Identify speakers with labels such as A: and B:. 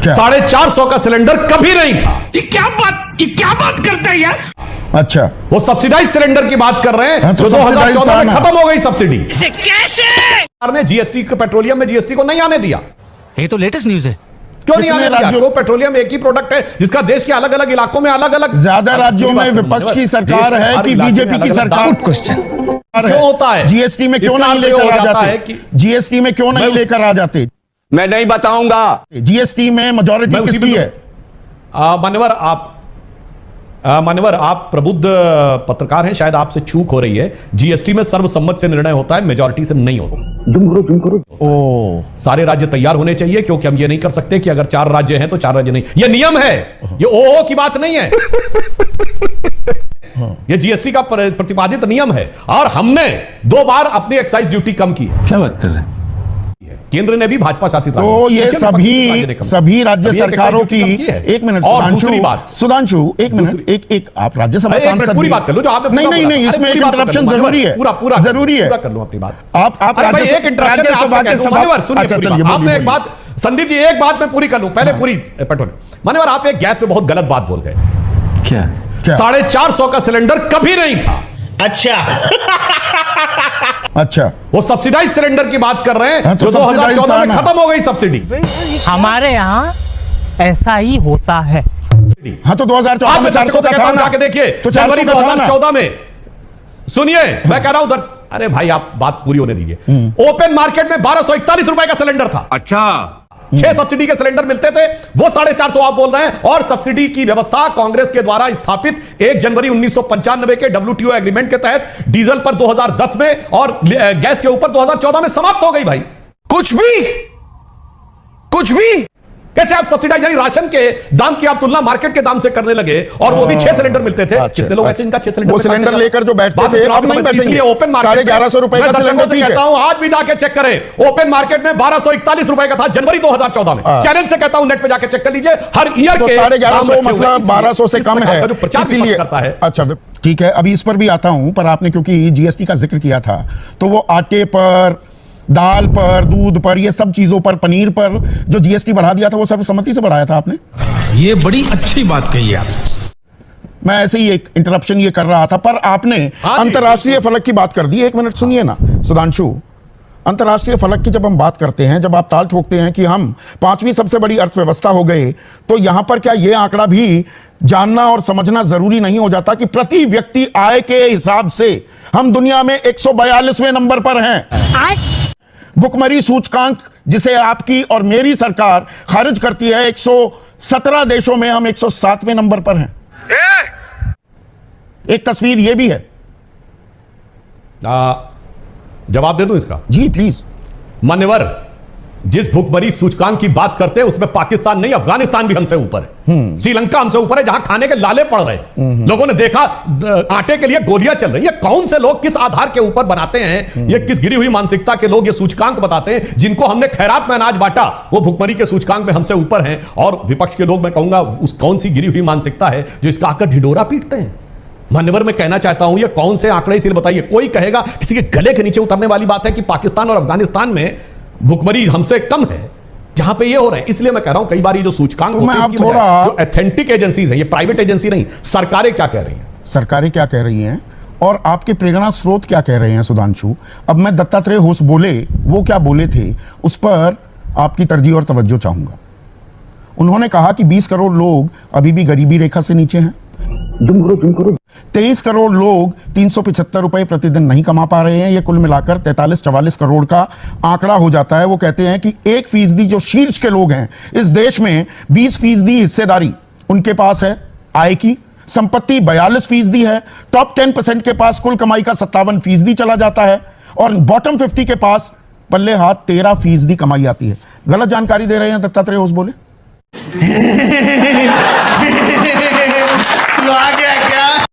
A: 450 का सिलेंडर कभी नहीं था।
B: ये क्या बात करते हैं यार।
C: अच्छा,
A: वो सब्सिडाइज सिलेंडर की बात कर रहे हैं,
C: तो
A: जो 2014 में खत्म हो गई सब्सिडी।
B: इसे कैसे
A: सरकार ने जीएसटी को, पेट्रोलियम में जीएसटी को नहीं आने दिया।
D: ये तो लेटेस्ट न्यूज है।
A: क्यों नहीं आने दिया? क्यों? पेट्रोलियम एक ही प्रोडक्ट है जिसका देश के अलग अलग इलाकों में अलग अलग,
C: ज्यादा राज्यों में विपक्ष की सरकार है कि बीजेपी की सरकार?
D: क्वेश्चन
A: क्यों होता है?
C: जीएसटी में क्यों नहीं लेकर आ जाते? जीएसटी में क्यों नहीं लेकर आ जाते?
E: मैं नहीं बताऊंगा।
C: जीएसटी में मेजॉरिटी किसकी है?
A: मान्यवर, आप प्रबुद्ध पत्रकार हैं, शायद आपसे चूक हो रही है। जीएसटी में सर्वसम्मत से निर्णय होता है, मेजॉरिटी से नहीं होता।
E: जुम करो।
C: ओ,
A: सारे राज्य तैयार होने चाहिए, क्योंकि हम ये नहीं कर सकते कि अगर 4 राज्य हैं तो 4 राज्य नहीं। ये नियम है, ये ओ की बात नहीं है। ये जीएसटी का प्रतिपादित नियम है, और हमने 2 बार अपनी एक्साइज ड्यूटी कम की है।
D: क्या बात कर रहे हैं?
A: केंद्र ने भी भाजपा शासित
C: तो ये सभी राज्य सरकारों की। एक मिनट सुधांशु, एक मिनट, एक आप राज्यसभा सांसद,
A: पूरी बात कर लो जो आपने।
C: नहीं, इसमें एक इंटरप्शन जरूरी है,
A: पूरा
C: जरूरी है।
A: कर लो अपनी बात।
C: आप राज्यसभा के सभा,
A: आपने एक बात, संदीप जी, एक बात मैं पूरी कर लूं पहले, पूरी पेट्रोल। मान्यवर, आप एक गैस पे बहुत गलत बात बोल गए।
D: क्या?
A: 450 का सिलेंडर कभी नहीं था।
C: अच्छा,
A: वो सब्सिडाइज सिलेंडर की बात कर रहे हैं,
C: तो
A: जो 2014 में खत्म हो गई सब्सिडी।
F: हमारे यहाँ ऐसा ही होता है।
C: हाँ, तो 2014 में 400 का था ना,
A: जाके देखिए,
C: तो
A: जनवरी 2014 में। सुनिए, मैं कह रहा हूं अरे भाई, आप बात पूरी होने दीजिए। ओपन मार्केट में 1241 रुपए का सिलेंडर था।
E: अच्छा,
A: 6 सब्सिडी के सिलेंडर मिलते थे, वो 450 आप बोल रहे हैं। और सब्सिडी की व्यवस्था कांग्रेस के द्वारा स्थापित 1 जनवरी 1995 के WTO एग्रीमेंट के तहत डीजल पर 2010 में और गैस के ऊपर 2014 में समाप्त हो गई। भाई, कुछ भी कैसे आप सब्सिडाइज, यानी राशन के दाम की आप तुलना मार्केट के दाम से करने लगे, और वो भी 6 सिलेंडर मिलते थे। कितने लोग ऐसे इनका 6 सिलेंडर,
C: वो सिलेंडर लेकर जो बैठते थे, अब नहीं बैठेंगे।
A: ओपन मार्केट
C: 1150 रुपए का सिलेंडर, ठीक है।
A: कहता हूं आज भी जाके चेक करें, ओपन मार्केट में 1241 रुपए का था जनवरी 2014 में। चैनल से कहता हूं, नेट पे जाके चेक कर लीजिए, हर ईयर के
C: 1150 मतलब 1200 से कम है,
A: इसीलिए करता है।
C: अच्छा, ठीक है, अभी इस पर भी आता हूं, पर आपने क्योंकि जीएसटी का जिक्र किया था, तो वो आटे पर, दाल पर, दूध पर, ये सब चीजों पर, पनीर पर जो जीएसटी बढ़ा दिया था, वो सर्वसम्मति से बढ़ाया था आपने।
B: ये बड़ी अच्छी बात कही आप।
C: मैं ऐसे ही एक इंटरप्शन ये कर रहा था, पर आपने अंतर्राष्ट्रीय फलक की बात कर दी। 1 मिनट सुनिए ना सुधांशु, अंतर्राष्ट्रीय फलक की जब हम बात करते हैं, जब आप ताल ठोकते हैं कि हम 5वीं सबसे बड़ी अर्थव्यवस्था हो गए, तो यहां पर क्या ये आंकड़ा भी जानना और समझना जरूरी नहीं हो जाता कि प्रति व्यक्ति आय के हिसाब से हम दुनिया में 142वें नंबर पर हैं। भुखमरी सूचकांक, जिसे आपकी और मेरी सरकार खारिज करती है, 117 देशों में हम 107वें नंबर पर हैं। एक तस्वीर ये भी है।
A: जवाब दे दूं इसका?
C: जी प्लीज।
A: मान्यवर, जिस भुखमरी सूचकांक की बात करते हैं, उसमें पाकिस्तान नहीं, अफगानिस्तान भी हमसे ऊपर है, श्रीलंका हमसे ऊपर है, जहां खाने के लाले पड़ रहे हैं। लोगों ने देखा आटे के लिए गोलियां चल रही है। कौन से लोग किस आधार के ऊपर बनाते हैं, ये किस गिरी हुई मानसिकता के लोग ये सूचकांक बताते हैं? जिनको हमने खैरात में अनाज बांटा, वो भुखमरी के सूचकांक में हमसे ऊपर हैं। और विपक्ष के लोग, मैं कहूंगा, उस कौन सी गिरी हुई मानसिकता है जो इसका आकर ढिढोरा पीटते हैं? मान्यवर, मैं कहना चाहता हूं, ये कौन से आंकड़े, इसलिए बताइए। कोई कहेगा, किसी के गले के नीचे उतरने वाली बात है कि पाकिस्तान और अफगानिस्तान में भुखमरी हमसे कम है, जहां पे ये हो रहे हैं। इसलिए मैं कह रहा हूं, कई बार ये जो सूचकांक होते हैं, जो ऑथेंटिक एजेंसीज हैं, ये प्राइवेट एजेंसी नहीं, सरकारें क्या कह रही हैं,
C: सरकारें क्या कह रही हैं, और आपके प्रेरणा स्रोत क्या कह रहे हैं सुधांशु। अब मैं दत्तात्रेय होश बोले, वो क्या बोले थे, उस पर आपकी तरजीह और तवज्जो चाहूंगा। उन्होंने कहा कि 20 करोड़ लोग अभी भी गरीबी रेखा से नीचे हैं। 23 करोड़ लोग 375 रुपए प्रतिदिन नहीं कमा पा रहे हैं। ये कुल मिलाकर 43-44 करोड़ का आंकड़ा हो जाता है। वो कहते हैं कि 1% जो शीर्ष के लोग हैं इस देश में, 20% हिस्सेदारी उनके पास है आय की, संपत्ति 42% है, टॉप 10% के पास कुल कमाई का 57% चला जाता है, और बॉटम 50 के पास पल्ले हाथ 13% कमाई आती है। गलत जानकारी दे रहे हैं दत्तात्रेय होश बोले।